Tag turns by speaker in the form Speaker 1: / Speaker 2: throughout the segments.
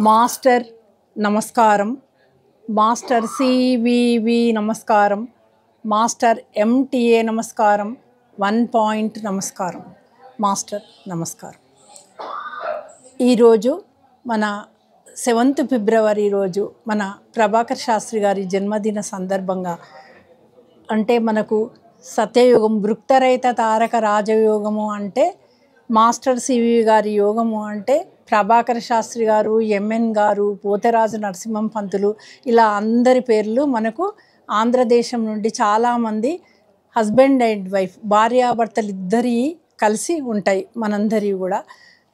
Speaker 1: Master నమస్కారం, master CVV నమస్కారం, master ఎంటిఏ నమస్కారం, 1 పాయింట్ నమస్కారం. మాస్టర్ నమస్కారం. ఈరోజు మన 7th ఫిబ్రవరి రోజు మన ప్రభాకర్ శాస్త్రి గారి జన్మదిన సందర్భంగా, అంటే మనకు సత్యయుగం భృక్తరహిత తారక రాజయోగము అంటే మాస్టర్ సివి గారి యోగము అంటే ప్రభాకర్ శాస్త్రి గారు, ఎంఎన్ గారు, పోతరాజు నరసింహం పంతులు, ఇలా అందరి పేర్లు మనకు ఆంధ్రదేశం నుండి చాలామంది హస్బెండ్ అండ్ వైఫ్ భార్యాభర్తలు ఇద్దరి కలిసి ఉంటాయి మనందరి కూడా.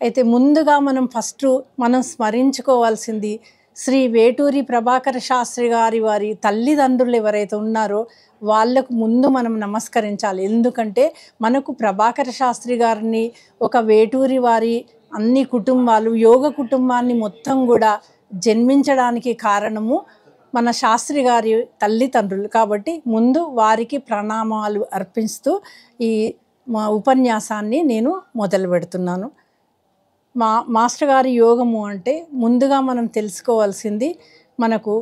Speaker 1: అయితే ముందుగా మనం స్మరించుకోవాల్సింది శ్రీ వేటూరి ప్రభాకర్ శాస్త్రి వారి తల్లిదండ్రులు ఎవరైతే ఉన్నారో వాళ్ళకు ముందు మనం నమస్కరించాలి. ఎందుకంటే మనకు ప్రభాకర్ శాస్త్రి గారిని ఒక వేటూరి వారి అన్ని కుటుంబాలు యోగ కుటుంబాన్ని మొత్తం కూడా జన్మించడానికి కారణము మన శాస్త్రి గారి తల్లిదండ్రులు. కాబట్టి ముందు వారికి ప్రణామాలు అర్పిస్తూ ఈ మా ఉపన్యాసాన్ని నేను మొదలు పెడుతున్నాను. మాస్టర్ గారి యోగము అంటే ముందుగా మనం తెలుసుకోవాల్సింది, మనకు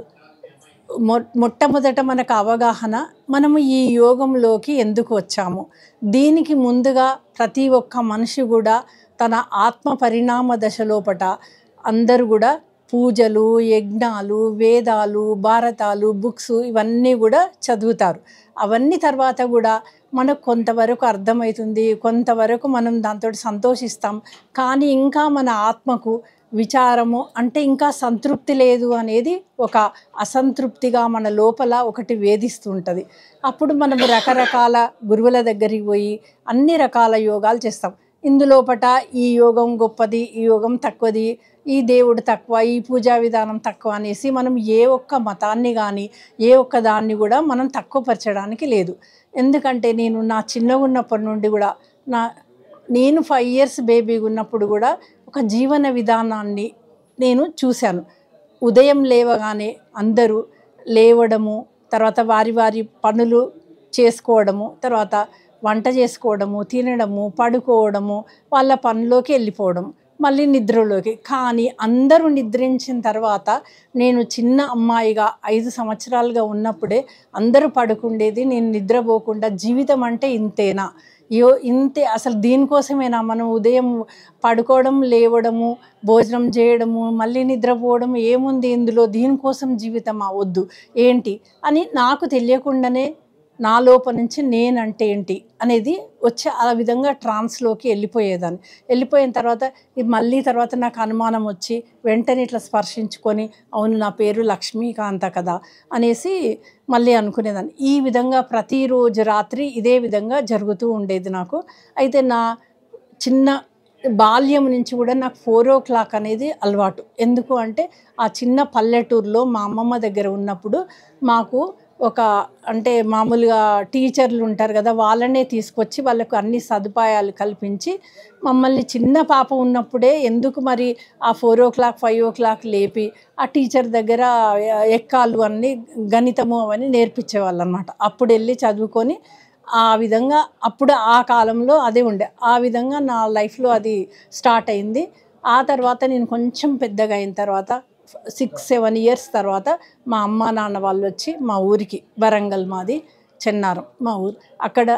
Speaker 1: మొట్టమొదట మనకు అవగాహన, మనము ఈ యోగంలోకి ఎందుకు వచ్చాము. దీనికి ముందుగా ప్రతి ఒక్క మనిషి కూడా తన ఆత్మ పరిణామ దశలోపట అందరూ కూడా పూజలు, యజ్ఞాలు, వేదాలు, భారతాలు, బుక్స్ ఇవన్నీ కూడా చదువుతారు. అవన్నీ తర్వాత కూడా మనకు కొంతవరకు అర్థమవుతుంది, కొంతవరకు మనం దాంతో సంతోషిస్తాం. కానీ ఇంకా మన ఆత్మకు విచారము అంటే ఇంకా సంతృప్తి లేదు అనేది ఒక అసంతృప్తిగా మన లోపల ఒకటి వేధిస్తూ ఉంటుంది. అప్పుడు మనం రకరకాల గురువుల దగ్గరికి పోయి అన్ని రకాల యోగాలు చేస్తాం. ఇందులోపట ఈ యోగం గొప్పది, ఈ యోగం తక్కువది, ఈ దేవుడు తక్కువ, ఈ పూజా విధానం తక్కువ అనేసి మనం ఏ ఒక్క మతాన్ని కానీ ఏ ఒక్క దాన్ని కూడా మనం తక్కువపరచడానికి లేదు. ఎందుకంటే నేను నా చిన్నగా ఉన్నప్పటి నుండి కూడా నేను 5 years బేబీగా ఉన్నప్పుడు కూడా ఒక జీవన విధానాన్ని నేను చూశాను. ఉదయం లేవగానే అందరూ లేవడము, తర్వాత వారి వారి పనులు చేసుకోవడము, తర్వాత వంట చేసుకోవడము, తినడము, పడుకోవడము, వాళ్ళ పనిలోకి వెళ్ళిపోవడం, మళ్ళీ నిద్రలోకి. కానీ అందరూ నిద్రించిన తర్వాత నేను చిన్న అమ్మాయిగా 5 సంవత్సరాలుగా ఉన్నప్పుడే అందరూ పడుకుండేది, నేను నిద్రపోకుండా జీవితం అంటే ఇంతేనా, ఇంతే, అసలు దీనికోసమేనా మనం ఉదయం పడుకోవడం, లేవడము, భోజనం చేయడము, మళ్ళీ నిద్రపోవడం, ఏముంది ఇందులో, దీనికోసం జీవితం అవద్దు ఏంటి అని నాకు తెలియకుండానే నా లోపల నుంచి నేనంటే ఏంటి అనేది వచ్చి ఆ విధంగా ట్రాన్స్లోకి వెళ్ళిపోయేదాన్ని. వెళ్ళిపోయిన తర్వాత మళ్ళీ తర్వాత నాకు అనుమానం వచ్చి వెంటనే ఇట్లా స్పర్శించుకొని, అవును నా పేరు లక్ష్మీకాంత కదా అనేసి మళ్ళీ అనుకునేదాన్ని. ఈ విధంగా ప్రతిరోజు రాత్రి ఇదే విధంగా జరుగుతూ ఉండేది నాకు. అయితే నా చిన్న బాల్యం నుంచి కూడా నాకు 4 o'clock అనేది అలవాటు. ఎందుకు అంటే ఆ చిన్న పల్లెటూరులో మా అమ్మమ్మ దగ్గర ఉన్నప్పుడు మాకు అంటే మామూలుగా టీచర్లు ఉంటారు కదా, వాళ్ళనే తీసుకొచ్చి వాళ్ళకు అన్ని సదుపాయాలు కల్పించి మమ్మల్ని చిన్న పాప ఉన్నప్పుడే ఎందుకు మరి ఆ 4 o'clock 5 o'clock లేపి ఆ టీచర్ దగ్గర ఎక్కాలు అన్నీ గణితము అవన్నీ నేర్పించేవాళ్ళు అనమాట. అప్పుడు వెళ్ళి చదువుకొని ఆ విధంగా అప్పుడు ఆ కాలంలో అదే ఉండే. ఆ విధంగా నా లైఫ్లో అది స్టార్ట్ అయింది. ఆ తర్వాత నేను కొంచెం పెద్దగా అయిన తర్వాత 6-7 years తర్వాత మా అమ్మ నాన్న వాళ్ళు వచ్చి మా ఊరికి, వరంగల్ మాది చెన్నారం మా ఊరు, అక్కడ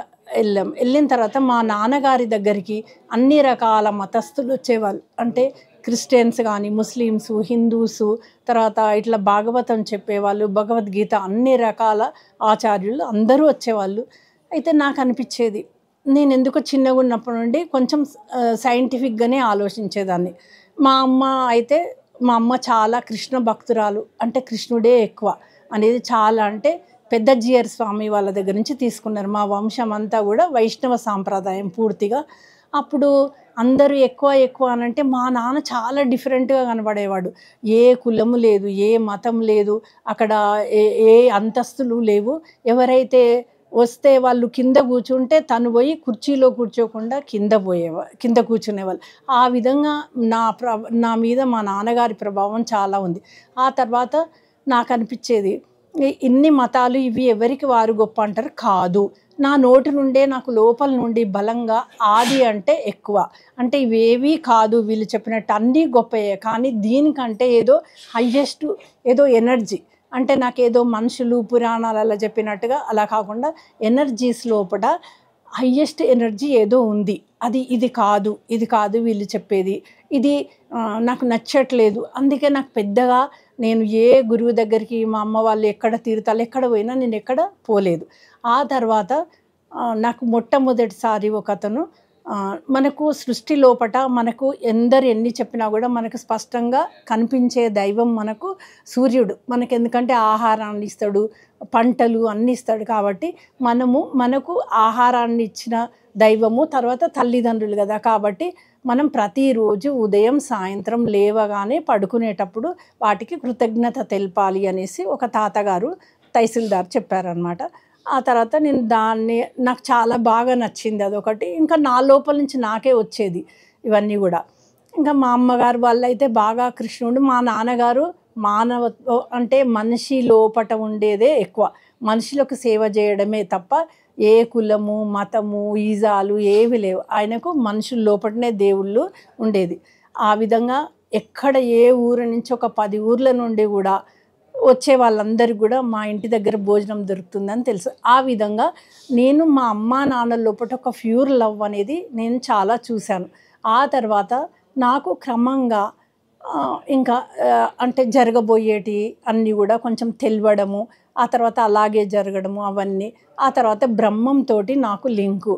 Speaker 1: వెళ్ళిన తర్వాత మా నాన్నగారి దగ్గరికి అన్ని రకాల మతస్థులు వచ్చేవాళ్ళు. అంటే క్రిస్టియన్స్ కానీ, ముస్లిమ్స్, హిందూస్, తర్వాత ఇట్లా భాగవతం చెప్పేవాళ్ళు, భగవద్గీత అన్ని రకాల ఆచార్యులు అందరూ వచ్చేవాళ్ళు. అయితే నాకు అనిపించేది, నేను ఎందుకో చిన్నగా ఉన్నప్పటి నుండి కొంచెం సైంటిఫిక్గానే ఆలోచించేదాన్ని. మా అమ్మ చాలా కృష్ణ భక్తురాలు, అంటే కృష్ణుడే ఎక్కువ అనేది చాలా, అంటే పెద్ద జీయర్ స్వామి వాళ్ళ దగ్గర నుంచి తీసుకున్నారు. మా వంశం అంతా కూడా వైష్ణవ సాంప్రదాయం పూర్తిగా. అప్పుడు అందరూ ఎక్కువ అనంటే మా నాన్న చాలా డిఫరెంట్గా కనబడేవాడు. ఏ కులము లేదు, ఏ మతం లేదు, అక్కడ ఏ అంతస్తులు లేవు. ఎవరైతే వస్తే వాళ్ళు కింద కూర్చుంటే తను పోయి కుర్చీలో కూర్చోకుండా కింద కూర్చునేవాళ్ళు. ఆ విధంగా నా మీద మా నాన్నగారి ప్రభావం చాలా ఉంది. ఆ తర్వాత నాకు అనిపించేది, ఇన్ని మతాలు ఇవి ఎవరికి వారు గొప్ప అంటారు కాదు. నా నోటి నుండే నాకు లోపల నుండి బలంగా ఆది అంటే ఎక్కువ, అంటే ఇవేవీ కాదు వీళ్ళు చెప్పినట్టు అన్నీ గొప్పయే, కానీ దీనికంటే ఏదో హయ్యెస్ట్ ఏదో ఎనర్జీ, అంటే నాకేదో మనుషులు పురాణాలు అలా చెప్పినట్టుగా అలా కాకుండా ఎనర్జీస్ లోపల హయ్యెస్ట్ ఎనర్జీ ఏదో ఉంది, అది ఇది కాదు వీళ్ళు చెప్పేది, ఇది నాకు నచ్చట్లేదు. అందుకే నాకు పెద్దగా నేను ఏ గురువు దగ్గరికి, మా అమ్మ వాళ్ళు ఎక్కడ తీర్థాలు ఎక్కడ పోయినా నేను ఎక్కడ పోలేదు. ఆ తర్వాత నాకు మొట్టమొదటిసారి ఒక అతను మనకు సృష్టి లోపట మనకు ఎందరు ఎన్ని చెప్పినా కూడా మనకు స్పష్టంగా కనిపించే దైవం మనకు సూర్యుడు. మనకు ఎందుకంటే ఆహారాన్ని ఇస్తాడు, పంటలు అన్నీ ఇస్తాడు. కాబట్టి మనకు ఆహారాన్ని ఇచ్చిన దైవము తర్వాత తల్లిదండ్రులు కదా. కాబట్టి మనం ప్రతిరోజు ఉదయం సాయంత్రం లేవగానే పడుకునేటప్పుడు వాటికి కృతజ్ఞత తెలపాలి అనేసి ఒక తాతగారు తహసీల్దార్ చెప్పారనమాట. ఆ తర్వాత నేను నాకు చాలా బాగా నచ్చింది అదొకటి. ఇంకా నా లోపల నుంచి నాకే వచ్చేది ఇవన్నీ కూడా. ఇంకా మా అమ్మగారు వాళ్ళైతే బాగా కృష్ణుడు, మా నాన్నగారు మానవత్వం అంటే మనిషి లోపట ఉండేదే ఎక్కువ, మనుషులకు సేవ చేయడమే తప్ప ఏ కులము మతము ఈజాలు ఏవి లేవు. ఆయనకు మనుషుల లోపటనే దేవుళ్ళు ఉండేది. ఆ విధంగా ఎక్కడ ఏ ఊరు నుంచి ఒక 10 ఊర్ల నుండి కూడా వచ్చే వాళ్ళందరికీ కూడా మా ఇంటి దగ్గర భోజనం దొరుకుతుందని తెలుసు. ఆ విధంగా నేను మా అమ్మా నాన్నల లోపల ఒక ప్యూర్ లవ్ అనేది నేను చాలా చూశాను. ఆ తర్వాత నాకు క్రమంగా ఇంకా అంటే జరగబోయేటి అన్నీ కూడా కొంచెం తెలియడము, ఆ తర్వాత అలాగే జరగడము అవన్నీ. ఆ తర్వాత బ్రహ్మంతో నాకు లింకు.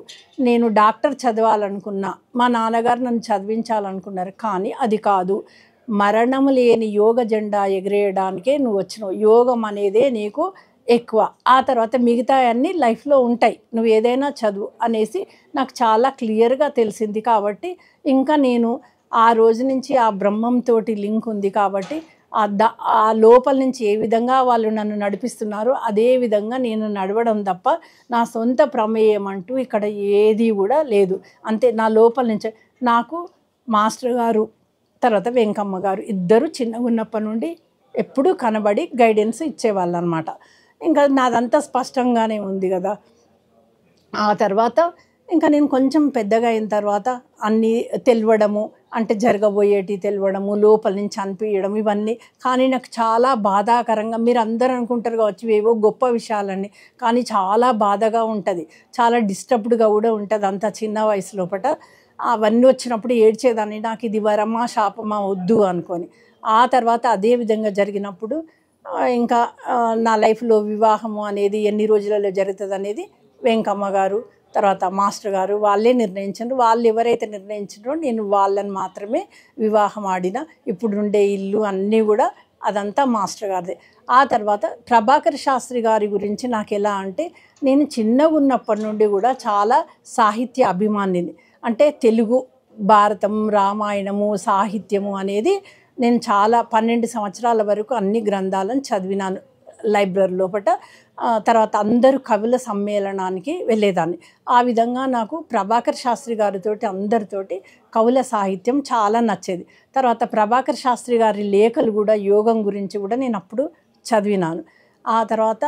Speaker 1: నేను డాక్టర్ చదవాలనుకున్నా, మా నాన్నగారు నన్ను చదివించాలనుకున్నారు, కానీ అది కాదు, మరణం లేని యోగ జెండా ఎగిరేయడానికే నువ్వు వచ్చినావు, యోగం అనేదే నీకు ఎక్కువ, ఆ తర్వాత మిగతా అన్నీ లైఫ్లో ఉంటాయి, నువ్వు ఏదైనా చదువు అనేసి నాకు చాలా క్లియర్గా తెలిసింది. కాబట్టి ఇంకా నేను ఆ రోజు నుంచి ఆ బ్రహ్మంతో లింక్ ఉంది. కాబట్టి ఆ లోపల నుంచి ఏ విధంగా వాళ్ళు నన్ను నడిపిస్తున్నారో అదే విధంగా నేను నడవడం తప్ప నా సొంత ప్రమేయం అంటూ ఇక్కడ ఏది కూడా లేదు. అంతే, నా లోపల నుంచి నాకు మాస్టర్ గారు తర్వాత వెంకమ్మ గారు ఇద్దరు చిన్నగా ఉన్నప్పటి నుండి ఎప్పుడూ కనబడి గైడెన్స్ ఇచ్చేవాళ్ళు అనమాట. ఇంకా నాదంతా స్పష్టంగానే ఉంది కదా. ఆ తర్వాత ఇంకా నేను కొంచెం పెద్దగా అయిన తర్వాత అన్నీ తెలియడము, అంటే జరగబోయేటి తెలియడము, లోపల నుంచి అనిపించడం ఇవన్నీ. కానీ నాకు చాలా బాధాకరంగా, మీరు అందరూ అనుకుంటారు కావచ్చు ఏవో గొప్ప విషయాలన్నీ, కానీ చాలా బాధగా ఉంటుంది, చాలా డిస్టర్బ్డ్గా కూడా ఉంటుంది అంత చిన్న వయసు లోపల. అవన్నీ వచ్చినప్పుడు ఏడ్చేదాన్ని, నాకు ఇది వరమా శాపమా వద్దు అనుకొని. ఆ తర్వాత అదే విధంగా జరిగినప్పుడు ఇంకా నా లైఫ్లో వివాహము అనేది ఎన్ని రోజులలో జరుగుతుంది అనేది వెంకమ్మ గారు తర్వాత మాస్టర్ గారు వాళ్ళే నిర్ణయించారు. వాళ్ళు ఎవరైతే నిర్ణయించారో నేను వాళ్ళని మాత్రమే వివాహం ఆడిన. ఇప్పుడు ఉండే ఇల్లు అన్నీ కూడా అదంతా మాస్టర్ గారిదే. ఆ తర్వాత ప్రభాకర్ శాస్త్రి గారి గురించి నాకు ఎలా అంటే, నేను చిన్నగా ఉన్నప్పటి నుండి కూడా చాలా సాహిత్య అభిమానిని. అంటే తెలుగు భారతం రామాయణము సాహిత్యము అనేది నేను చాలా 12 సంవత్సరాల వరకు అన్ని గ్రంథాలను చదివినాను లైబ్రరీ లోపల. తర్వాత అందరూ కవుల సమ్మేళనానికి వెళ్ళేదాన్ని. ఆ విధంగా నాకు ప్రభాకర్ శాస్త్రి గారితోటి అందరితోటి కవుల సాహిత్యం చాలా నచ్చేది. తర్వాత ప్రభాకర్ శాస్త్రి గారి లేఖలు కూడా యోగం గురించి కూడా నేను అప్పుడు చదివినాను. ఆ తర్వాత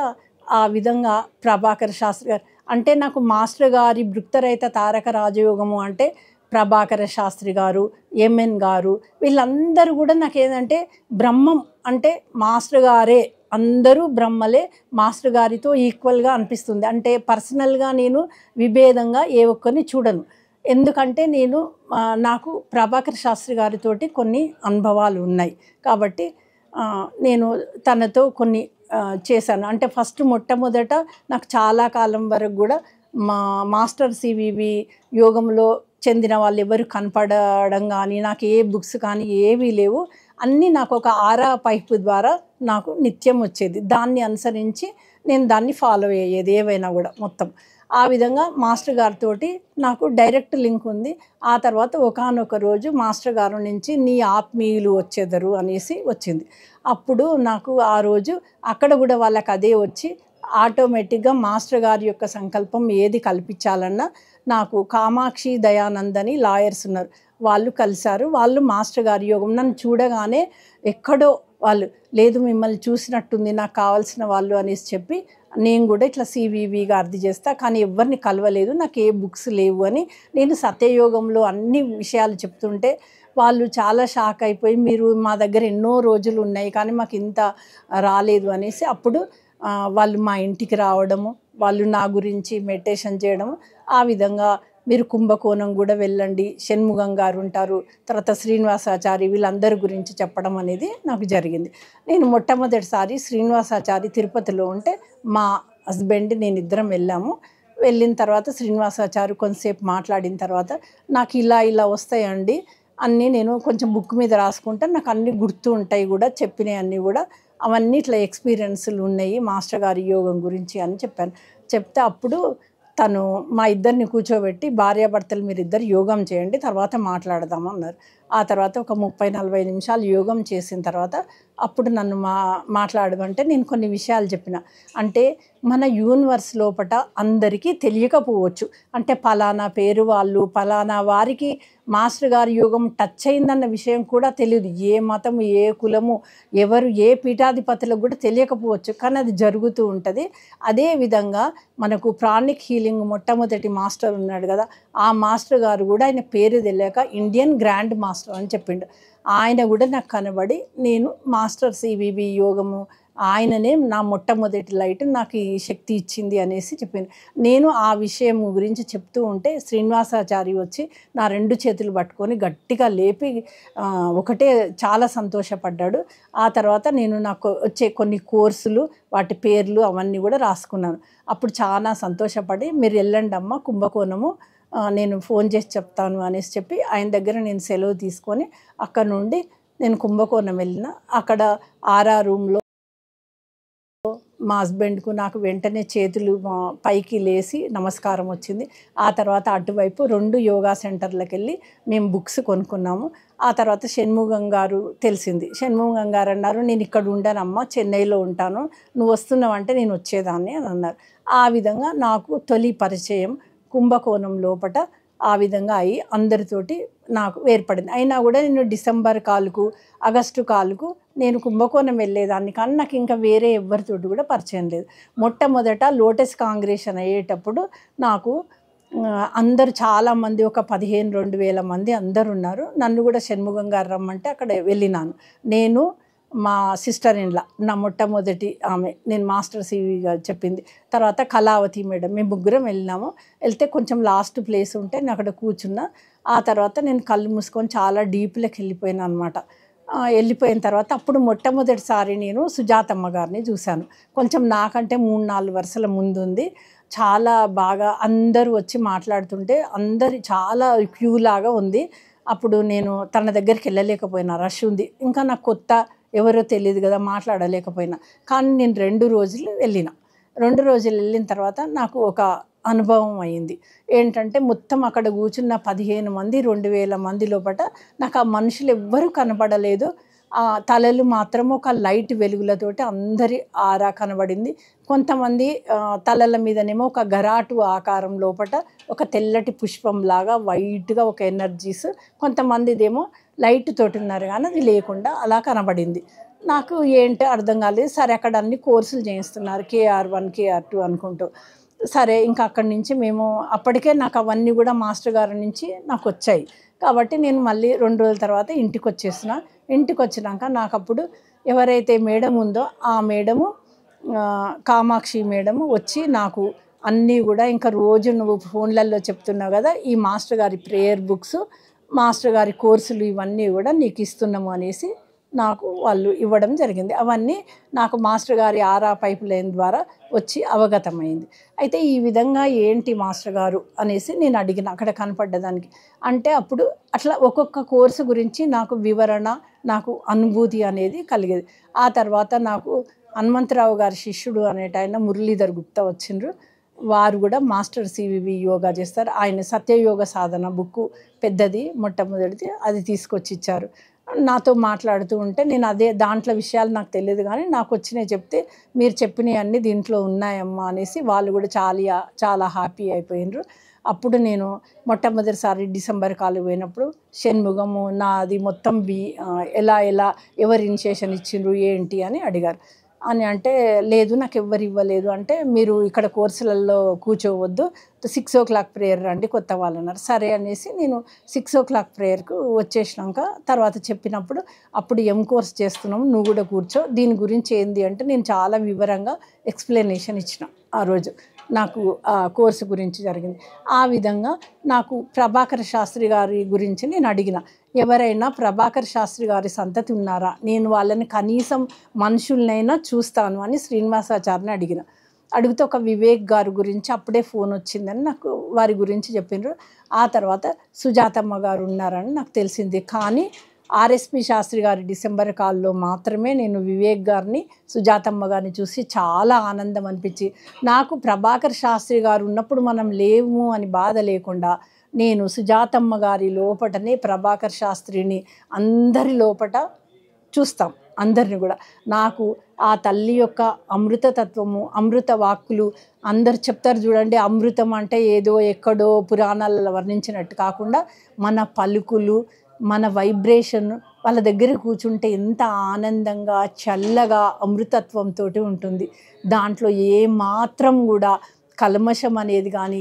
Speaker 1: ఆ విధంగా ప్రభాకర్ శాస్త్రి గారు అంటే నాకు మాస్టర్ గారి భృక్తరహిత తారక రాజయోగము అంటే ప్రభాకర శాస్త్రి గారు, ఎంఎన్ గారు వీళ్ళందరూ కూడా నాకు ఏంటంటే బ్రహ్మం అంటే మాస్టర్ గారే, అందరూ బ్రహ్మలే, మాస్టర్ గారితో ఈక్వల్గా అనిపిస్తుంది. అంటే పర్సనల్గా నేను విభేదంగా ఏ ఒక్కరిని చూడను. ఎందుకంటే నాకు ప్రభాకర్ శాస్త్రి గారితోటి కొన్ని అనుభవాలు ఉన్నాయి. కాబట్టి నేను తనతో కొన్ని చేశాను. అంటే మొట్టమొదట నాకు చాలా కాలం వరకు కూడా మాస్టర్ సివివి యోగంలో చెందిన వాళ్ళు ఎవరు కనపడడం కానీ, నాకు ఏ బుక్స్ కానీ ఏవీ లేవు. అన్నీ నాకు ఒక ఆరా పైపు ద్వారా నాకు నిత్యం వచ్చేది. దాన్ని అనుసరించి నేను దాన్ని ఫాలో అయ్యేది ఏవైనా కూడా మొత్తం. ఆ విధంగా మాస్టర్ గారితో నాకు డైరెక్ట్ లింక్ ఉంది. ఆ తర్వాత ఒకానొక రోజు మాస్టర్ గారు నుంచి నీ ఆత్మీయులు వచ్చేదరు అనేసి వచ్చింది. అప్పుడు నాకు ఆ రోజు అక్కడ కూడా వాళ్ళకి అదే వచ్చి ఆటోమేటిక్గా మాస్టర్ గారి యొక్క సంకల్పం ఏది కల్పించాలన్నా నాకు కామాక్షి దయానంద్ అని లాయర్స్ ఉన్నారు, వాళ్ళు కలిశారు. వాళ్ళు మాస్టర్ గారి యోగం నన్ను చూడగానే ఎక్కడో వాళ్ళు లేదు మిమ్మల్ని చూసినట్టుంది నాకు కావాల్సిన వాళ్ళు అనేసి చెప్పి నేను కూడా ఇట్లా సివివి గారిది చేస్తా, కానీ ఎవరిని కలవలేదు, నాకు ఏ బుక్స్ లేవు అని నేను సత్యయోగంలో అన్ని విషయాలు చెప్తుంటే వాళ్ళు చాలా షాక్ అయిపోయి, మీరు మా దగ్గర ఎన్నో రోజులు ఉన్నాయి కానీ మాకు ఇంత రాలేదు అనేసి అప్పుడు వాళ్ళు మా ఇంటికి రావడము, వాళ్ళు నా గురించి మెడిటేషన్ చేయడము. ఆ విధంగా మీరు కుంభకోణం కూడా వెళ్ళండి, షణ్ముగం గారు ఉంటారు, తర్వాత శ్రీనివాసాచారి, వీళ్ళందరి గురించి చెప్పడం అనేది నాకు జరిగింది. నేను మొట్టమొదటిసారి శ్రీనివాసాచారి తిరుపతిలో ఉంటే మా హస్బెండ్ నేను ఇద్దరం వెళ్ళాము. వెళ్ళిన తర్వాత శ్రీనివాసాచారి కొంతసేపు మాట్లాడిన తర్వాత నాకు ఇలా ఇలా వస్తాయండి అన్నీ, నేను కొంచెం బుక్ మీద రాసుకుంటే నాకు అన్నీ గుర్తు ఉంటాయి కూడా, చెప్పినవి అన్నీ కూడా, అవన్నీ ఇట్లా ఎక్స్పీరియన్స్లు ఉన్నాయి మాస్టర్ గారి యోగం గురించి అని చెప్పాను. చెప్తే అప్పుడు తను మా ఇద్దరిని కూర్చోబెట్టి, భార్యాభర్తలు మీరిద్దరు యోగం చేయండి, తర్వాత మాట్లాడదాము అన్నారు. ఆ తర్వాత ఒక 30-40 నిమిషాలు యోగం చేసిన తర్వాత అప్పుడు నన్ను మాట్లాడమంటే నేను కొన్ని విషయాలు చెప్పిన. అంటే మన యూనివర్స్ లోపట అందరికీ తెలియకపోవచ్చు, అంటే పలానా పేరు వాళ్ళు, పలానా వారికి మాస్టర్ గారి యోగం టచ్ అయిందన్న విషయం కూడా తెలియదు. ఏ మతము, ఏ కులము, ఎవరు ఏ పీఠాధిపతులకు కూడా తెలియకపోవచ్చు, కానీ అది జరుగుతూ ఉంటుంది. అదేవిధంగా మనకు ప్రాణిక్ హీలింగ్ మొట్టమొదటి మాస్టర్ ఉన్నాడు కదా, ఆ మాస్టర్ గారు కూడా ఆయన పేరు తెలియక ఇండియన్ గ్రాండ్ మాస్టర్ అని చెప్పిండు. ఆయన కూడా నాకు కనబడి, నేను మాస్టర్ సివివి యోగము ఆయననే నా మొట్టమొదటి లైట్, నాకు ఈ శక్తి ఇచ్చింది అనేసి చెప్పింది. నేను ఆ విషయం గురించి చెప్తూ ఉంటే శ్రీనివాసాచారి వచ్చి నా 2 చేతులు పట్టుకొని గట్టిగా లేపి ఒకటే చాలా సంతోషపడ్డాడు. ఆ తర్వాత నేను నాకు వచ్చే కొన్ని కోర్సులు, వాటి పేర్లు అవన్నీ కూడా రాసుకున్నాను. అప్పుడు చాలా సంతోషపడి, మీరు వెళ్ళండి అమ్మ కుంభకోణము, నేను ఫోన్ చేసి చెప్తాను అనేసి చెప్పి ఆయన దగ్గర నేను సెలవు తీసుకొని అక్కడ నుండి నేను కుంభకోణం వెళ్ళిన. అక్కడ ఆర్ఆర్ రూమ్లో మా హస్బెండ్కు నాకు వెంటనే చేతులు పైకి లేసి నమస్కారం వచ్చింది. ఆ తర్వాత అటువైపు 2 యోగా సెంటర్లకు వెళ్ళి మేము బుక్స్ కొనుక్కున్నాము. ఆ తర్వాత షణ్ముగం గారు తెలిసింది. షణ్ముగం గారు అన్నారు, నేను ఇక్కడ ఉండనమ్మా, చెన్నైలో ఉంటాను, నువ్వు వస్తున్నావంటే నేను వచ్చేదాన్ని అని అన్నారు. ఆ విధంగా నాకు తొలి పరిచయం కుంభకోణం లోపట ఆ విధంగా అయ్యి అందరితోటి నాకు ఏర్పడింది. అయినా కూడా నేను డిసెంబర్ కాలుకు, ఆగస్టు కాలుకు నేను కుంభకోణం వెళ్ళేదాన్ని, కానీ నాకు ఇంకా వేరే ఎవరితోటి కూడా పరిచయం లేదు. మొట్టమొదట లోటస్ కాంగ్రెషన్ అయ్యేటప్పుడు నాకు అందరు చాలామంది, ఒక 15,000-2,000 మంది అందరు ఉన్నారు. నన్ను కూడా షణ్ముగం గారు రమ్మంటే అక్కడ వెళ్ళినాను. నేను, మా సిస్టర్ ఇన్లా, నా మొట్టమొదటి ఆమె, నేను మాస్టర్ సివి గారు చెప్పింది, తర్వాత కళావతి మేడం, మేము ముగ్గురం వెళ్ళినాము. వెళ్తే కొంచెం లాస్ట్ ప్లేస్ ఉంటే నేను అక్కడ కూర్చున్నా. ఆ తర్వాత నేను కళ్ళు మూసుకొని చాలా డీప్లోకి వెళ్ళిపోయాను అనమాట. వెళ్ళిపోయిన తర్వాత అప్పుడు మొట్టమొదటిసారి నేను సుజాతమ్మ గారిని చూశాను. కొంచెం నాకంటే 3-4 వరుసల ముందుంది. చాలా బాగా అందరూ వచ్చి మాట్లాడుతుంటే అందరి చాలా క్యూ లాగా ఉంది. అప్పుడు నేను తన దగ్గరికి వెళ్ళలేకపోయినా, రష్ ఉంది, ఇంకా నాకు కొత్త, ఎవరో తెలియదు కదా, మాట్లాడలేకపోయినా. కానీ నేను 2 రోజులు వెళ్ళిన. 2 రోజులు వెళ్ళిన తర్వాత నాకు ఒక అనుభవం అయింది. ఏంటంటే మొత్తం అక్కడ కూర్చున్న 15 మంది, 2,000 మంది లోపట నాకు ఆ మనుషులు ఎవ్వరూ కనపడలేదు. తలలు మాత్రం ఒక లైట్ వెలుగులతోటి అందరి ఆరా కనబడింది. కొంతమంది తలల మీదనేమో ఒక గరాటు ఆకారం లోపట ఒక తెల్లటి పుష్పంలాగా వైట్గా ఒక ఎనర్జీస్, కొంతమందిదేమో లైట్ తోటి ఉన్నారు కానీ అది లేకుండా అలా కనబడింది. నాకు ఏంటో అర్థం కాలేదు. సరే, అక్కడ అన్ని కోర్సులు చేయిస్తున్నారు, KR1 KR2 అనుకుంటూ. సరే, ఇంకా అక్కడి నుంచి మేము అప్పటికే నాకు అవన్నీ కూడా మాస్టర్ గారి నుంచి నాకు వచ్చాయి కాబట్టి నేను మళ్ళీ 2 రోజుల తర్వాత ఇంటికి వచ్చేసిన. ఇంటికి వచ్చినాక నాకు అప్పుడు ఎవరైతే మేడం ఉందో ఆ మేడము, కామాక్షి మేడము వచ్చి నాకు అన్నీ కూడా, ఇంకా రోజు నువ్వు ఫోన్లలో చెప్తున్నావు కదా, ఈ మాస్టర్ గారి ప్రేయర్ బుక్స్, మాస్టర్ గారి కోర్సులు ఇవన్నీ కూడా నీకు ఇస్తున్నాము అనేసి నాకు వాళ్ళు ఇవ్వడం జరిగింది. అవన్నీ నాకు మాస్టర్ గారి ఆరా పైప్ లైన్ ద్వారా వచ్చి అవగతమైంది. అయితే ఈ విధంగా ఏంటి మాస్టర్ గారు అనేసి నేను అడిగిన అక్కడ కనపడ్డదానికి. అంటే అప్పుడు అట్లా ఒక్కొక్క కోర్సు గురించి నాకు వివరణ, నాకు అనుభూతి అనేది కలిగేది. ఆ తర్వాత నాకు హనుమంతరావు గారి శిష్యుడు అనేటాయన మురళీధర్ గుప్తా వచ్చిండ్రు. వారు కూడా మాస్టర్ సివివి యోగా చేస్తారు. ఆయన సత్యయోగ సాధన బుక్కు పెద్దది, మొట్టమొదటిది, అది తీసుకొచ్చి ఇచ్చారు. నాతో మాట్లాడుతూ ఉంటే నేను అదే దాంట్లో విషయాలు నాకు తెలియదు కానీ నాకు వచ్చినాయి చెప్తే, మీరు చెప్పినవి అన్నీ దీంట్లో ఉన్నాయమ్మా అనేసి వాళ్ళు కూడా చాలా హ్యాపీ అయిపోయినారు. అప్పుడు నేను మొట్టమొదటిసారి డిసెంబర్ కాలు పోయినప్పుడు షణ్ముగము నాది మొత్తం ఎలా ఎవరు ఇనిషియేషన్ ఇచ్చిండ్రు ఏంటి అని అడిగారు. అని అంటే, లేదు నాకు ఎవ్వరు ఇవ్వలేదు అంటే, మీరు ఇక్కడ కోర్సులలో కూర్చోవద్దు, 6 ప్రేయర్ రండి కొత్త వాళ్ళు అన్నారు. సరే అనేసి నేను 6 ప్రేయర్కు వచ్చేసినాక తర్వాత చెప్పినప్పుడు, అప్పుడు కోర్స్ చేస్తున్నాము, నువ్వు కూడా కూర్చో, దీని గురించి ఏంది అంటే నేను చాలా వివరంగా ఎక్స్ప్లెనేషన్ ఇచ్చిన ఆ రోజు నాకు ఆ కోర్సు గురించి జరిగింది. ఆ విధంగా నాకు ప్రభాకర్ శాస్త్రి గారి గురించి నేను అడిగిన, ఎవరైనా ప్రభాకర్ శాస్త్రి గారి సంతతి ఉన్నారా, నేను వాళ్ళని కనీసం మనుషులనైనా చూస్తాను అని శ్రీనివాసాచార్యని అడిగిన. అడిగితే ఒక వివేక్ గారి గురించి అప్పుడే ఫోన్ వచ్చిందని నాకు వారి గురించి చెప్పిండ్రు. ఆ తర్వాత సుజాతమ్మ గారు ఉన్నారని నాకు తెలిసింది. కానీ ఆర్ఎస్పి శాస్త్రి గారి డిసెంబర్ కాల్లో మాత్రమే నేను వివేక్ గారిని, సుజాతమ్మ గారిని చూసి చాలా ఆనందం అనిపించి, నాకు ప్రభాకర్ శాస్త్రి గారు ఉన్నప్పుడు మనం లేము అని బాధ లేకుండా, నేను సుజాతమ్మ గారి లోపటనే ప్రభాకర్ శాస్త్రిని అందరి లోపట చూస్తాం, అందరిని కూడా. నాకు ఆ తల్లి యొక్క అమృతతత్వము, అమృత వాక్కులు అందరు చెప్తారు చూడండి, అమృతం అంటే ఏదో ఎక్కడో పురాణాలలో వర్ణించినట్టు కాకుండా మన పలుకులు, మన వైబ్రేషన్, వాళ్ళ దగ్గర కూర్చుంటే ఎంత ఆనందంగా చల్లగా అమృతత్వంతో ఉంటుంది. దాంట్లో ఏ మాత్రం కూడా కల్మషం అనేది కానీ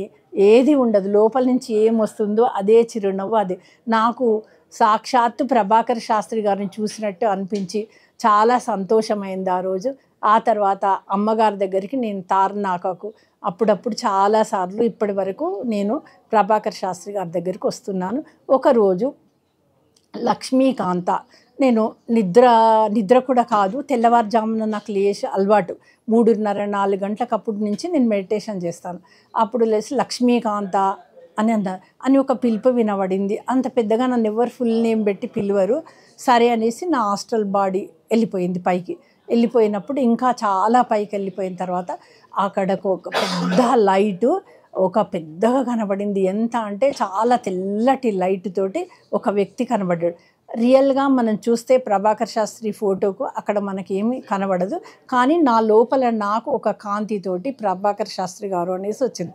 Speaker 1: ఏది ఉండదు. లోపల నుంచి ఏం వస్తుందో అదే చిరునవ్వు. అదే నాకు సాక్షాత్తు ప్రభాకర్ శాస్త్రి గారిని చూసినట్టు అనిపించి చాలా సంతోషమైంది ఆ రోజు. ఆ తర్వాత అమ్మగారి దగ్గరికి నేను తార్నాకకు అప్పుడప్పుడు చాలాసార్లు ఇప్పటి వరకు నేను ప్రభాకర్ శాస్త్రి గారి దగ్గరికి వస్తున్నాను. ఒకరోజు లక్ష్మీకాంత, నేను నిద్ర కూడా కాదు, తెల్లవారుజామున నాకు లేచి అలవాటు 3:30-4 గంటలకప్పుడు నుంచి నేను మెడిటేషన్ చేస్తాను. అప్పుడు లేచి లక్ష్మీకాంత అని అన్నారు. అని ఒక పిలుపు వినబడింది. అంత పెద్దగా నన్ను ఎవరు ఫుల్ నేమ్ పెట్టి పిలవరు. సరే అనేసి నా హాస్టల్ బాడీ వెళ్ళిపోయింది పైకి. వెళ్ళిపోయినప్పుడు ఇంకా చాలా పైకి వెళ్ళిపోయిన తర్వాత అక్కడకు ఒక పెద్ద లైటు ఒక పెద్దగా కనబడింది. ఎంత అంటే చాలా తెల్లటి లైట్ తోటి ఒక వ్యక్తి కనబడ్డాడు. రియల్గా మనం చూస్తే ప్రభాకర్ శాస్త్రి ఫోటోకు అక్కడ మనకేమీ కనబడదు, కానీ నా లోపల నాకు ఒక కాంతితోటి ప్రభాకర్ శాస్త్రి గారు అనేసి వచ్చింది.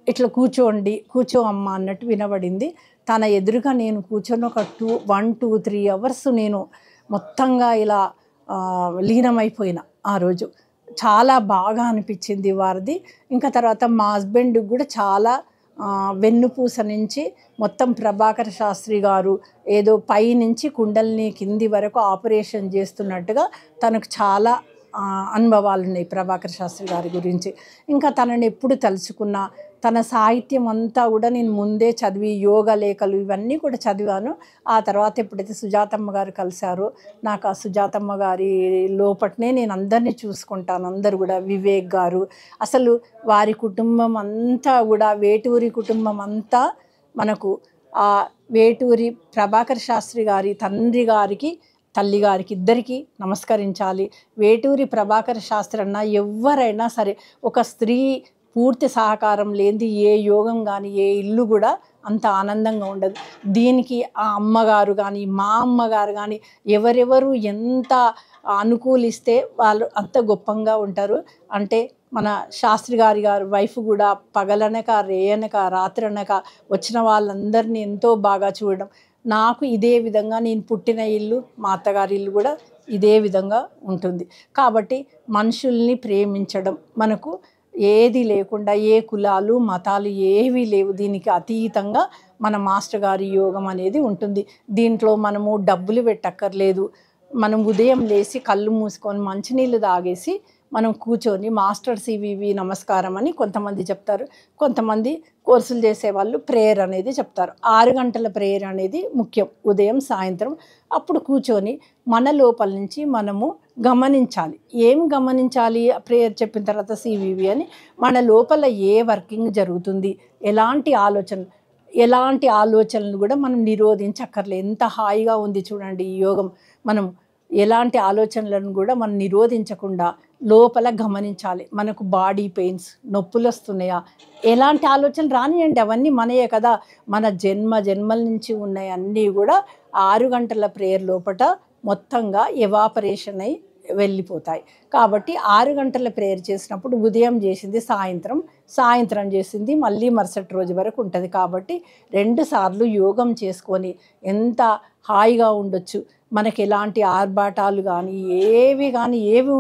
Speaker 1: ఇట్లా కూర్చో అమ్మ అన్నట్టు వినబడింది. తన ఎదురుగా నేను కూర్చొని ఒక 1-2-3 అవర్స్ నేను మొత్తంగా ఇలా లీనమైపోయిన ఆ రోజు. చాలా బాగా అనిపించింది వారిది. ఇంకా తర్వాత మా హస్బెండ్కి కూడా చాలా వెన్నుపూస నుంచి మొత్తం ప్రభాకర్ శాస్త్రి గారు ఏదో పై నుంచి కుండల్ని కింది వరకు ఆపరేషన్ చేస్తున్నట్టుగా తనకు చాలా అనుభవాలు ఉన్నాయి ప్రభాకర్ శాస్త్రి గారి గురించి. ఇంకా తనని ఎప్పుడు తలుచుకున్నా, తన సాహిత్యం అంతా కూడా నేను ముందే చదివి, యోగ లేఖలు ఇవన్నీ కూడా చదివాను. ఆ తర్వాత ఎప్పుడైతే సుజాతమ్మ గారు కలిశారో, నాకు ఆ సుజాతమ్మ గారి లోపటనే నేను అందరినీ చూసుకుంటాను. అందరు కూడా వివేక్ గారు, అసలు వారి కుటుంబం అంతా కూడా, వేటూరి కుటుంబం అంతా మనకు ఆ వేటూరి ప్రభాకర్ శాస్త్రి గారి తండ్రి గారికి, తల్లి గారికి ఇద్దరికీ నమస్కరించాలి. వేటూరి ప్రభాకర్ శాస్త్రి అన్న ఎవరైనా సరే, ఒక స్త్రీ పూర్తి సహకారం లేనిది ఏ యోగం కానీ ఏ ఇల్లు కూడా అంత ఆనందంగా ఉండదు. దీనికి ఆ అమ్మగారు కానీ, మా అమ్మగారు కానీ, ఎవరెవరు ఎంత అనుకూలిస్తే వాళ్ళు అంత గొప్పంగా ఉంటారు. అంటే మన శాస్త్రి గారి వైఫ్ కూడా పగలనక, రేయనక, రాత్రనక వచ్చిన వాళ్ళందరినీ ఎంతో బాగా చూడడం. నాకు ఇదే విధంగా నేను పుట్టిన ఇల్లు, మా అత్తగారి ఇల్లు కూడా ఇదే విధంగా ఉంటుంది. కాబట్టి మనుషుల్ని ప్రేమించడం, మనకు ఏది లేకుండా, ఏ కులాలు మతాలు ఏవీ లేవు, దీనికి అతీతంగా మన మాస్టర్ గారి యోగం అనేది ఉంటుంది. దీంట్లో మనము డబ్బులు పెట్టక్కర్లేదు. మనం ఉదయం లేచి కళ్ళు మూసుకొని మంచినీళ్ళు తాగేసి మనం కూర్చొని మాస్టర్ సివివి నమస్కారం అని కొంతమంది చెప్తారు, కొంతమంది కోర్సులు చేసేవాళ్ళు ప్రేయర్ అనేది చెప్తారు. 6 గంటల ప్రేయర్ అనేది ముఖ్యం, ఉదయం సాయంత్రం. అప్పుడు కూర్చొని మన లోపల నుంచి మనము గమనించాలి. ఏం గమనించాలి? ప్రేయర్ చెప్పిన తర్వాత సివివి అని మన లోపల ఏ వర్కింగ్ జరుగుతుంది, ఎలాంటి ఆలోచనలు కూడా మనం నిరోధించక్కర్లేదు. ఎంత హాయిగా ఉంది చూడండి ఈ యోగం. మనం ఎలాంటి ఆలోచనలను కూడా మనం నిరోధించకుండా లోపల గమనించాలి. మనకు బాడీ పెయిన్స్, నొప్పులు వస్తున్నాయా, ఎలాంటి ఆలోచనలు రానియండి, అవన్నీ మనయే కదా. మన జన్మల నుంచి ఉన్నాయి అన్నీ కూడా 6 గంటల ప్రేయర్ లోపట మొత్తంగా ఎవాపరేషన్ అయి వెళ్ళిపోతాయి. కాబట్టి 6 గంటల ప్రేయర్ చేసినప్పుడు ఉదయం చేసింది సాయంత్రం చేసింది మళ్ళీ మరుసటి రోజు వరకు ఉంటుంది. కాబట్టి 2 సార్లు యోగం చేసుకొని ఎంత హాయిగా ఉండొచ్చు. మనకి ఎలాంటి ఆర్భాటాలు కానీ ఏవి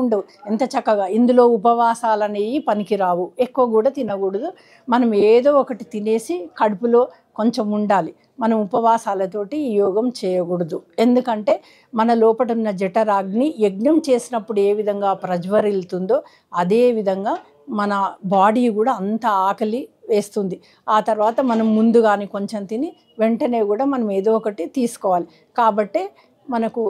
Speaker 1: ఉండవు. ఎంత చక్కగా ఇందులో ఉపవాసాలు అనేవి పనికిరావు, ఎక్కువ కూడా తినకూడదు. మనం ఏదో ఒకటి తినేసి కడుపులో కొంచెం ఉండాలి. మనం ఉపవాసాలతోటి ఈ యోగం చేయకూడదు. ఎందుకంటే మన లోపట ఉన్న జఠరాగ్ని యజ్ఞం చేసినప్పుడు ఏ విధంగా ప్రజ్వరిల్తుందో అదే విధంగా మన బాడీ కూడా అంత ఆకలి వేస్తుంది. ఆ తర్వాత మనం ముందుగానే కొంచెం తిని వెంటనే కూడా మనం ఏదో ఒకటి తీసుకోవాలి. కాబట్టి మనకు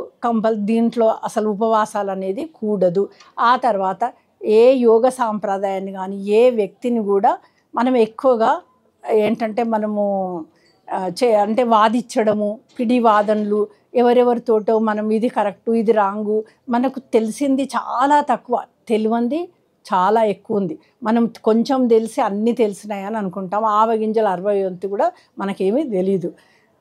Speaker 1: దీంట్లో అసలు ఉపవాసాలు అనేది కూడదు. ఆ తర్వాత ఏ యోగ సాంప్రదాయాన్ని కానీ ఏ వ్యక్తిని కూడా మనం ఎక్కువగా ఏంటంటే మనము అంటే వాదించడము, పిడివాదనలు, ఎవరెవరితోటో మనం ఇది కరెక్టు ఇది రాంగు, మనకు తెలిసింది చాలా తక్కువ, తెలియంది చాలా ఎక్కువ ఉంది. మనం కొంచెం తెలిసి అన్నీ తెలిసినాయని అనుకుంటాం. ఆవగింజలు 60 వంతు కూడా మనకేమీ తెలీదు.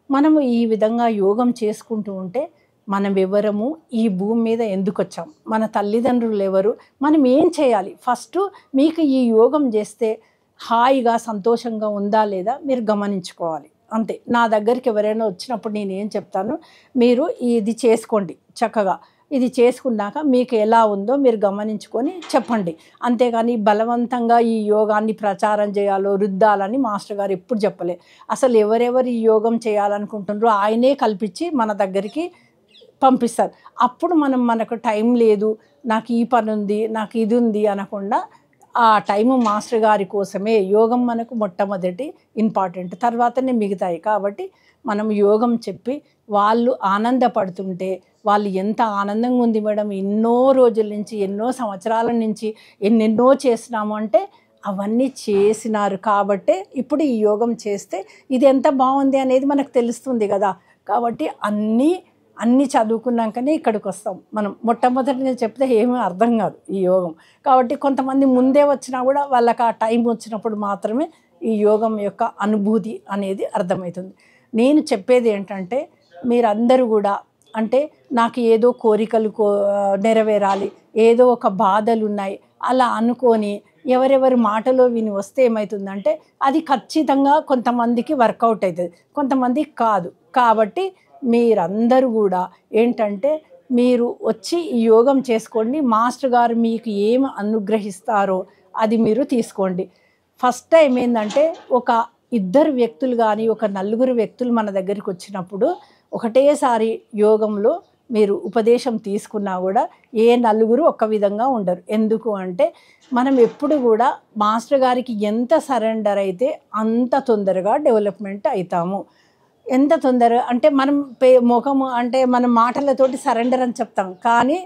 Speaker 1: మనము ఈ విధంగా యోగం చేసుకుంటూ ఉంటే మనం ఎవరము, ఈ భూమి మీద ఎందుకు వచ్చాం, మన తల్లిదండ్రులు ఎవరు, మనం ఏం చేయాలి, ఫస్ట్ మీకు ఈ యోగం చేస్తే హాయిగా సంతోషంగా ఉందా లేదా మీరు గమనించుకోవాలి అంతే. నా దగ్గరికి ఎవరైనా వచ్చినప్పుడు నేను ఏం చెప్తాను, మీరు ఇది చేసుకోండి చక్కగా, ఇది చేసుకున్నాక మీకు ఎలా ఉందో మీరు గమనించుకొని చెప్పండి. అంతేగాని బలవంతంగా ఈ యోగాన్ని ప్రచారం చేయాలో రుద్దాలని మాస్టర్ గారు ఎప్పుడు చెప్పలే. అసలు ఎవరెవరు ఈ యోగం చేయాలనుకుంటున్నారో ఆయనే కల్పించి మన దగ్గరికి పంపిస్తారు. అప్పుడు మనకు టైం లేదు, నాకు ఈ పని ఉంది, నాకు ఇది ఉంది అనకుండా ఆ టైము మాస్టర్ గారి కోసమే. యోగం మనకు మొట్టమొదటి ఇంపార్టెంట్, తర్వాతనే మిగతాయి. కాబట్టి మనం యోగం చెప్పి వాళ్ళు ఆనందపడుతుంటే వాళ్ళు ఎంత ఆనందంగా ఉంది మేడం, ఎన్నో రోజుల నుంచి ఎన్నో సంవత్సరాల నుంచి ఎన్నెన్నో చేసినాము అంటే అవన్నీ చేసినారు కాబట్టే ఇప్పుడు ఈ యోగం చేస్తే ఇది ఎంత బాగుంది అనేది మనకు తెలుస్తుంది కదా. కాబట్టి అన్నీ చదువుకున్నాకనే ఇక్కడికి వస్తాం. మనం మొట్టమొదటి నేను చెప్తే ఏమీ అర్థం కాదు ఈ యోగం. కాబట్టి కొంతమంది ముందే వచ్చినా కూడా వాళ్ళకి ఆ టైం వచ్చినప్పుడు మాత్రమే ఈ యోగం యొక్క అనుభూతి అనేది అర్థమవుతుంది. నేను చెప్పేది ఏంటంటే మీరందరూ కూడా అంటే నాకు ఏదో కోరికలు నెరవేరాలి, ఏదో ఒక బాధలు ఉన్నాయి అలా అనుకొని ఎవరెవరి మాటలో విని వస్తే ఏమవుతుందంటే అది ఖచ్చితంగా కొంతమందికి వర్కౌట్ అవుతుంది, కొంతమందికి కాదు. కాబట్టి మీరందరూ కూడా ఏంటంటే మీరు వచ్చి ఈ యోగం చేసుకోండి. మాస్టర్ గారు మీకు ఏమి అనుగ్రహిస్తారో అది మీరు తీసుకోండి. ఫస్ట్ టైం ఏంటంటే ఒక 2 వ్యక్తులు కానీ ఒక 4 వ్యక్తులు మన దగ్గరికి వచ్చినప్పుడు ఒకటేసారి యోగంలో మీరు ఉపదేశం తీసుకున్నా కూడా ఏ 4 ఒక విధంగా ఉండరు. ఎందుకు అంటే మనం ఎప్పుడు కూడా మాస్టర్ గారికి ఎంత సరెండర్ అయితే అంత తొందరగా డెవలప్మెంట్ అవుతాము. ఎంత తొందరగా అంటే మనం ముఖము అంటే మన మాటలతోటి సరెండర్ అని చెప్తాం, కానీ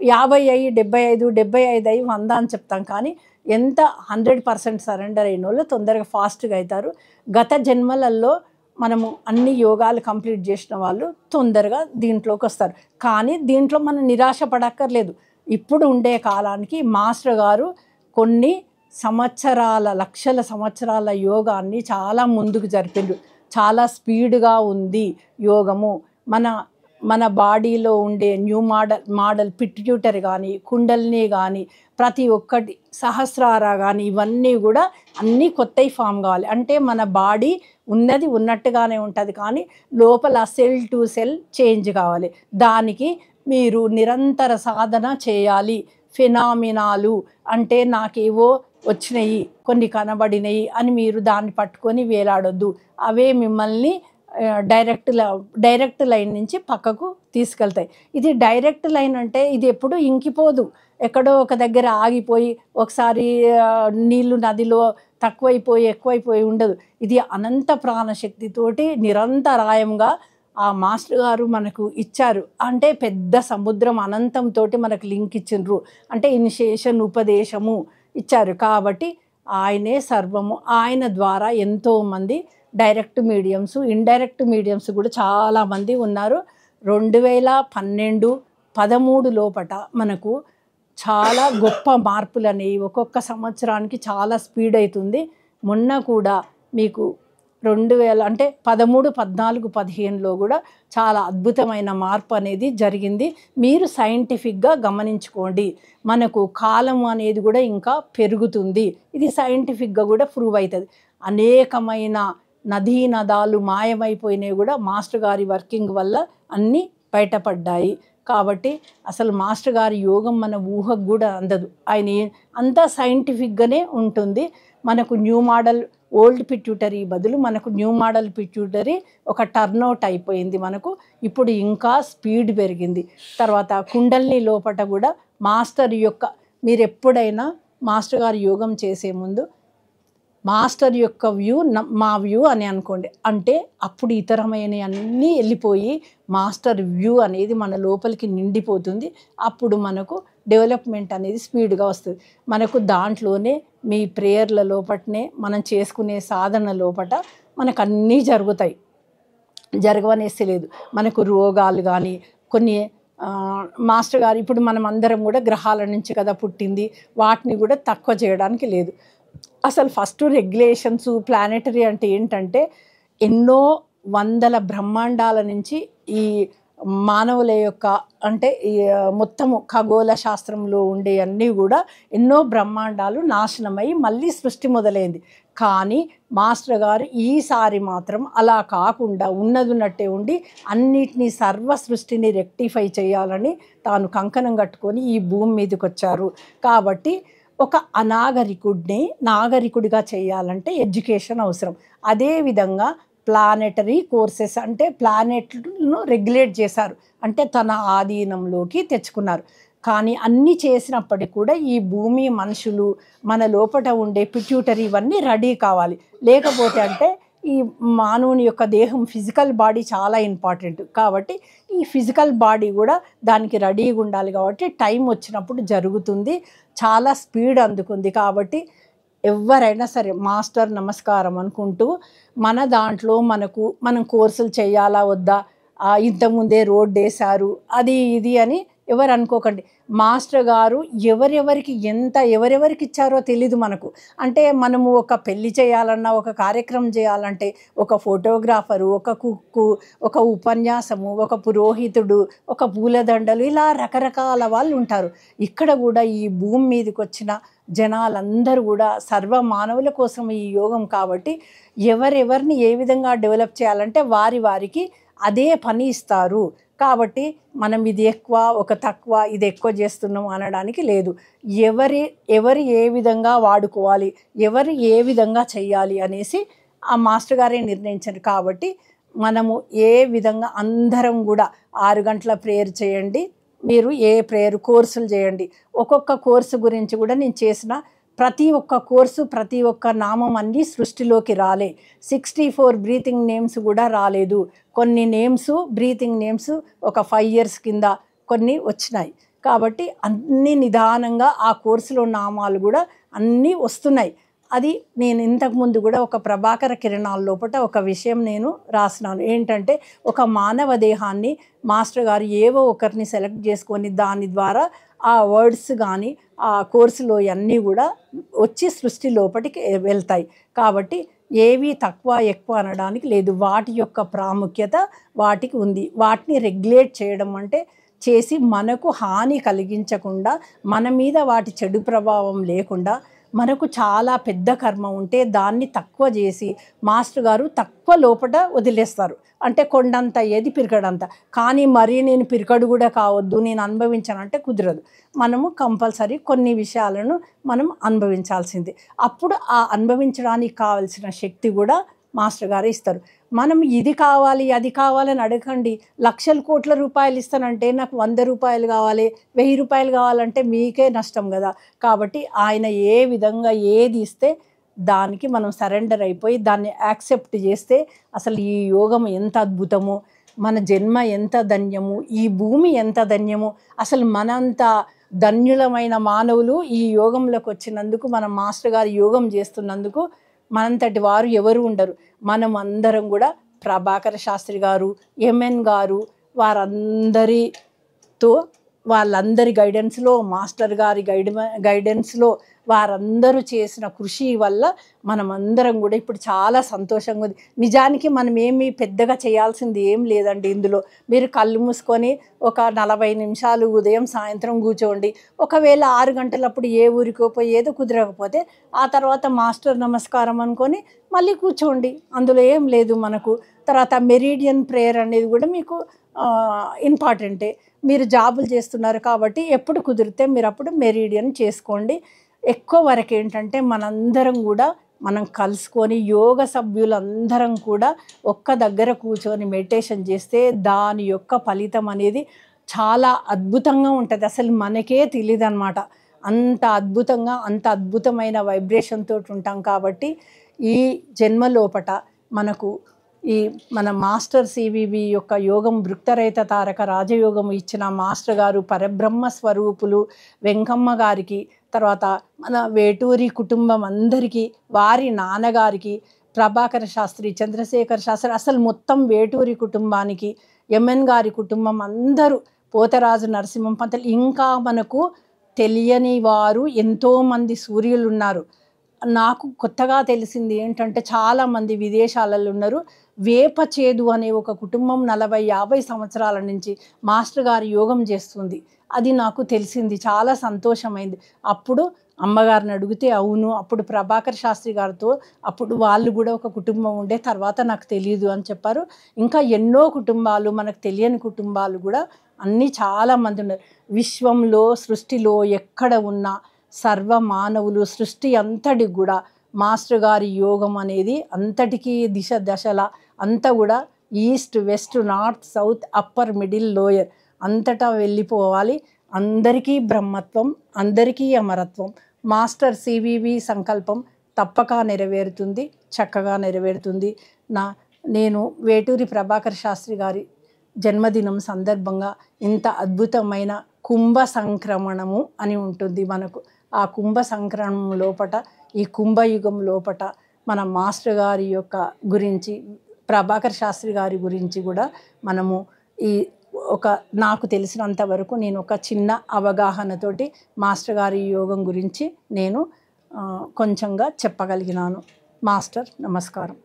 Speaker 1: 50 అయ్యి 75, 75 అయ్యి 100 అని చెప్తాం. కానీ ఎంత 100% సరెండర్ అయిన వాళ్ళు తొందరగా ఫాస్ట్గా అవుతారు. గత జన్మలలో మనము అన్ని యోగాలు కంప్లీట్ చేసిన వాళ్ళు తొందరగా దీంట్లోకి వస్తారు. కానీ దీంట్లో మనం నిరాశ పడక్కర్లేదు. ఇప్పుడు ఉండే కాలానికి మాస్టర్ గారు కొన్ని లక్షల సంవత్సరాల యోగాన్ని చాలా ముందుకు జరిపిండ్రు. చాలా స్పీడ్గా ఉంది యోగము. మన బాడీలో ఉండే న్యూ మోడల్ పిట్యూటరీ కానీ కుండలిని కానీ ప్రతి ఒక్కటి సహస్రార కానీ ఇవన్నీ కూడా అన్నీ కొత్తవి ఫామ్ కావాలి. అంటే మన బాడీ ఉన్నట్టుగానే ఉంటుంది, కానీ లోపల సెల్ టు సెల్ చేంజ్ కావాలి. దానికి మీరు నిరంతర సాధన చేయాలి. ఫినామినాలు అంటే నాకేవో వచ్చినాయి, కొన్ని కనబడినాయి అని మీరు దాన్ని పట్టుకొని వేలాడొద్దు. అవే మిమ్మల్ని డైరెక్ట్ లైన్ నుంచి పక్కకు తీసుకెళ్తాయి. ఇది డైరెక్ట్ లైన్ అంటే ఇది ఎప్పుడు ఇంకిపోదు, ఎక్కడో ఒక దగ్గర ఆగిపోయి ఒకసారి నీళ్లు నదిలో తక్కువైపోయి ఎక్కువైపోయి ఉండదు. ఇది అనంత ప్రాణశక్తితోటి నిరంతరాయంగా ఆ మాస్టర్ గారు మనకు ఇచ్చారు. అంటే పెద్ద సముద్రం అనంతంతో మనకు లింక్ ఇచ్చిండ్రు. అంటే ఇనిషియేషన్ ఉపదేశము ఇచ్చారు. కాబట్టి ఆయనే సర్వము. ఆయన ద్వారా ఎంతోమంది డైరెక్ట్ మీడియంస్, ఇండైరెక్ట్ మీడియంస్ కూడా చాలామంది ఉన్నారు. 2012, 13 లోపట మనకు చాలా గొప్ప మార్పులు అనేవి ఒక్కొక్క సంవత్సరానికి చాలా స్పీడ్ అవుతుంది. మొన్న కూడా మీకు 2000 అంటే 13, 14, 15లో కూడా చాలా అద్భుతమైన మార్పు అనేది జరిగింది. మీరు సైంటిఫిక్గా గమనించుకోండి. మనకు కాలం అనేది కూడా ఇంకా పెరుగుతుంది. ఇది సైంటిఫిక్గా కూడా ప్రూవ్ అవుతుంది. అనేకమైన నదీ నదాలు మాయమైపోయినాయి కూడా మాస్టర్ గారి వర్కింగ్ వల్ల అన్నీ బయటపడ్డాయి. కాబట్టి అసలు మాస్టర్ గారి యోగం మన ఊహకు కూడా అందదు. ఆయన అంతా సైంటిఫిక్గానే ఉంటుంది. మనకు న్యూ మోడల్ ఓల్డ్ పిట్యూటరీ బదులు మనకు న్యూ మోడల్ పిట్యూటరీ ఒక టర్న్అవుట్ అయిపోయింది. మనకు ఇప్పుడు ఇంకా స్పీడ్ పెరిగింది. తర్వాత కుండల్ని లోపట కూడా మాస్టర్ యొక్క మీరు ఎప్పుడైనా మాస్టర్ గారి యోగం చేసే ముందు మాస్టర్ యొక్క వ్యూ మా వ్యూ అని అనుకోండి. అంటే అప్పుడు ఇతరమైనవి అన్నీ వెళ్ళిపోయి మాస్టర్ వ్యూ అనేది మన లోపలికి నిండిపోతుంది. అప్పుడు మనకు డెవలప్మెంట్ అనేది స్పీడ్గా వస్తుంది. మనకు దాంట్లోనే మీ ప్రేయర్ల లోపటనే మనం చేసుకునే సాధన లోపట మనకు అన్నీ జరుగుతాయి. జరగవనేసి లేదు. మనకు రోగాలు కానీ కొన్ని మాస్టర్ గారు ఇప్పుడు మనం అందరం కూడా గ్రహాల నుంచి కదా పుట్టింది, వాటిని కూడా తక్కువ చేయడానికి లేదు. అసలు ఫస్ట్ రెగ్యులేషన్స్ ప్లానెటరీ అంటే ఏంటంటే ఎన్నో వందల బ్రహ్మాండాల నుంచి ఈ మానవుల యొక్క అంటే ఈ మొత్తము ఖగోళ శాస్త్రంలో ఉండే అన్నీ కూడా ఎన్నో బ్రహ్మాండాలు నాశనమై మళ్ళీ సృష్టి మొదలైంది. కానీ మాస్టర్ గారు ఈసారి మాత్రం అలా కాకుండా ఉన్నట్టే ఉండి అన్నిటినీ సర్వ సృష్టిని రెక్టిఫై చేయాలని తాను కంకణం కట్టుకొని ఈ భూమి మీదకి వచ్చారు. కాబట్టి ఒక అనాగరికుడిని నాగరికుడిగా చేయాలంటే ఎడ్యుకేషన్ అవసరం. అదేవిధంగా ప్లానెటరీ కోర్సెస్ అంటే ప్లానెట్ను రెగ్యులేట్ చేశారు, అంటే తన ఆధీనంలోకి తెచ్చుకున్నారు. కానీ అన్నీ చేసినప్పటికీ కూడా ఈ భూమి మనుషులు మన లోపల ఉండే పిట్యూటరీ ఇవన్నీ రెడీ కావాలి. లేకపోతే అంటే ఈ మానవుని యొక్క దేహం ఫిజికల్ బాడీ చాలా ఇంపార్టెంట్. కాబట్టి ఈ ఫిజికల్ బాడీ కూడా దానికి రెడీగా ఉండాలి. కాబట్టి టైం వచ్చినప్పుడు జరుగుతుంది. చాలా స్పీడ్ అందుకుంది. కాబట్టి ఎవరైనా సరే మాస్టర్ నమస్కారం అనుకుంటూ మన దాంట్లో మనం కోర్సులు చేయాలా వద్దా, ఇంతకుముందే రోడ్ వేశారు అది ఇది అని ఎవరు అనుకోకండి. మాస్టర్ గారు ఎవరెవరికి ఎవరెవరికి ఇచ్చారో తెలీదు మనకు. అంటే మనము ఒక పెళ్లి చేయాలన్నా, ఒక కార్యక్రమం చేయాలంటే ఒక ఫోటోగ్రాఫరు, ఒక కుక్కు, ఒక ఉపన్యాసము, ఒక పురోహితుడు, ఒక పూలదండలు, ఇలా రకరకాల వాళ్ళు ఉంటారు. ఇక్కడ కూడా ఈ భూమి మీదకి వచ్చిన జనాలందరూ కూడా సర్వ మానవుల కోసం ఈ యోగం. కాబట్టి ఎవరెవరిని ఏ విధంగా డెవలప్ చేయాలంటే వారికి అదే పని ఇస్తారు. కాబట్టి మనం ఇది ఎక్కువ ఒక తక్కువ ఇది ఎక్కువ చేస్తున్నాం అనడానికి లేదు. ఎవరి ఏ విధంగా వాడుకోవాలి, ఎవరు ఏ విధంగా చేయాలి అనేసి ఆ మాస్టర్ గారే నిర్ణయించారు. కాబట్టి మనము ఏ విధంగా అందరం కూడా 6 గంటల ప్రేయర్ చేయండి. మీరు ఏ ప్రేయర్ కోర్సులు చేయండి. ఒక్కొక్క కోర్సు గురించి కూడా నేను చేసిన ప్రతి ఒక్క కోర్సు ప్రతి ఒక్క నామం అన్నీ సృష్టిలోకి రాలే. 64 బ్రీతింగ్ నేమ్స్ కూడా రాలేదు. కొన్ని నేమ్స్ బ్రీతింగ్ నేమ్స్ ఒక 5 years కింద కొన్ని వచ్చినాయి. కాబట్టి అన్ని నిదానంగా ఆ కోర్సులో నామాలు కూడా అన్నీ వస్తున్నాయి. అది నేను ఇంతకుముందు కూడా ఒక ప్రభాకర కిరణాల లోపల ఒక విషయం నేను రాసినాను. ఏంటంటే ఒక మానవ దేహాన్ని మాస్టర్ గారు ఏవో ఒకరిని సెలెక్ట్ చేసుకొని దాని ద్వారా ఆ వర్డ్స్ కానీ ఆ కోర్సులో అన్నీ కూడా వచ్చి సృష్టి లోపలికి వెళ్తాయి. కాబట్టి ఏవి తక్కువ ఎక్కువ అనడానికి లేదు. వాటి యొక్క ప్రాముఖ్యత వాటికి ఉంది. వాటిని రెగ్యులేట్ చేయడం అంటే చేసి మనకు హాని కలిగించకుండా, మన మీద వాటి చెడు ప్రభావం లేకుండా, మనకు చాలా పెద్ద కర్మ ఉంటే దాన్ని తక్కువ చేసి మాస్టర్ గారు తక్కువ లోపల వదిలేస్తారు. అంటే కొండంత ఏది పిరికడంత. కానీ మరీ నేను పిరికడు కూడా కావద్దు, నేను అనుభవించానంటే కుదరదు. మనము కంపల్సరీ కొన్ని విషయాలను మనం అనుభవించాల్సిందే. అప్పుడు ఆ అనుభవించడానికి కావలసిన శక్తి కూడా మాస్టర్ గారు ఇస్తారు. మనం ఇది కావాలి అది కావాలని అడగండి. లక్షల కోట్ల రూపాయలు ఇస్తానంటే నాకు 100 రూపాయలు కావాలి, 1000 రూపాయలు కావాలంటే మీకే నష్టం కదా. కాబట్టి ఆయన ఏ విధంగా ఏది ఇస్తే దానికి మనం సరెండర్ అయిపోయి దాన్ని యాక్సెప్ట్ చేస్తే అసలు ఈ యోగం ఎంత అద్భుతమో, మన జన్మ ఎంత ధన్యము, ఈ భూమి ఎంత ధన్యము. అసలు మనంత ధన్యులమైన మానవులు ఈ యోగంలోకి వచ్చినందుకు, మన మాస్టర్ గారు యోగం చేస్తున్నందుకు మనంతటి వారు ఎవరు ఉండరు. మనం అందరం కూడా ప్రభాకర శాస్త్రి గారు, ఎంఎన్ గారు వాళ్ళందరి గైడెన్స్లో, మాస్టర్ గారి గైడెన్స్లో వారందరూ చేసిన కృషి వల్ల మనమందరం కూడా ఇప్పుడు చాలా సంతోషంగా ఉంది. నిజానికి మనం ఏమీ పెద్దగా చేయాల్సింది ఏం లేదండి. ఇందులో మీరు కళ్ళు మూసుకొని ఒక 40 నిమిషాలు ఉదయం సాయంత్రం కూర్చోండి. ఒకవేళ 6 గంటలప్పుడు ఏ ఊరికో పోయి ఏదో కుదరకపోతే ఆ తర్వాత మాస్టర్ నమస్కారం అనుకొని మళ్ళీ కూర్చోండి. అందులో ఏం లేదు మనకు. తర్వాత మెరీడియన్ ప్రేయర్ అనేది కూడా మీకు ఇంపార్టెంటే. మీరు జాబులు చేస్తున్నారు కాబట్టి ఎప్పుడు కుదిరితే మీరు అప్పుడు మెరీడియన్ చేసుకోండి. ఎక్కువ వరకు ఏంటంటే మనందరం కూడా మనం కలుసుకొని యోగ సభ్యులందరం కూడా ఒక్క దగ్గర కూర్చొని మెడిటేషన్ చేస్తే దాని యొక్క ఫలితం అనేది చాలా అద్భుతంగా ఉంటుంది. అసలు మనకే తెలియదన్నమాట. అంత అద్భుతంగా, అంత అద్భుతమైన వైబ్రేషన్ తోటి ఉంటాం. కాబట్టి ఈ జన్మ లోపట మనకు ఈ మన మాస్టర్ సివివి యొక్క యోగం భృక్తరహిత తారక రాజయోగం ఇచ్చిన మాస్టర్ గారు పరబ్రహ్మ స్వరూపులు వెంకమ్మ గారికి, తర్వాత మన వేటూరి కుటుంబం అందరికీ, వారి నాన్నగారికి ప్రభాకర శాస్త్రి, చంద్రశేఖర్ శాస్త్రి, అసలు మొత్తం వేటూరి కుటుంబానికి, ఎంఎన్ గారి కుటుంబం అందరూ, పోతరాజు నరసింహం పంతులు, ఇంకా మనకు తెలియని వారు ఎంతోమంది సూర్యులు ఉన్నారు. నాకు కొత్తగా తెలిసింది ఏంటంటే చాలామంది విదేశాలలో ఉన్నారు. వేప చేదు అనే ఒక కుటుంబం 40-50 సంవత్సరాల నుంచి మాస్టర్ గారి యోగం చేస్తుంది. అది నాకు తెలిసింది, చాలా సంతోషమైంది. అప్పుడు అమ్మగారిని అడిగితే అవును, అప్పుడు ప్రభాకర్ శాస్త్రి గారితో అప్పుడు వాళ్ళు కూడా ఒక కుటుంబం ఉండే, తర్వాత నాకు తెలియదు అని చెప్పారు. ఇంకా ఎన్నో కుటుంబాలు, మనకు తెలియని కుటుంబాలు కూడా అన్నీ చాలామంది ఉన్నారు. విశ్వంలో సృష్టిలో ఎక్కడ ఉన్నా సర్వ మానవులు సృష్టి అంతటికి కూడా మాస్టర్ గారి యోగం అనేది అంతటికీ దిశ దశల అంతా కూడా east west north south upper middle lower అంతటా వెళ్ళిపోవాలి. అందరికీ బ్రహ్మత్వం, అందరికీ అమరత్వం. మాస్టర్ సివివి సంకల్పం తప్పక నెరవేరుతుంది, చక్కగా నెరవేరుతుంది. నేను వేటూరి ప్రభాకర్ శాస్త్రి గారి జన్మదినం సందర్భంగా ఇంత అద్భుతమైన కుంభ సంక్రమణము అని ఉంటుంది మనకు. ఆ కుంభ సంక్రమణం లోపట, ఈ కుంభయుగం లోపట మన మాస్టర్ గారి యొక్క గురించి, ప్రభాకర్ శాస్త్రి గారి గురించి కూడా మనము నాకు తెలిసినంత వరకు నేను ఒక చిన్న అవగాహనతోటి మాస్టర్ గారి యోగం గురించి నేను కొంచెంగా చెప్పగలిగినాను. మాస్టర్ నమస్కారం.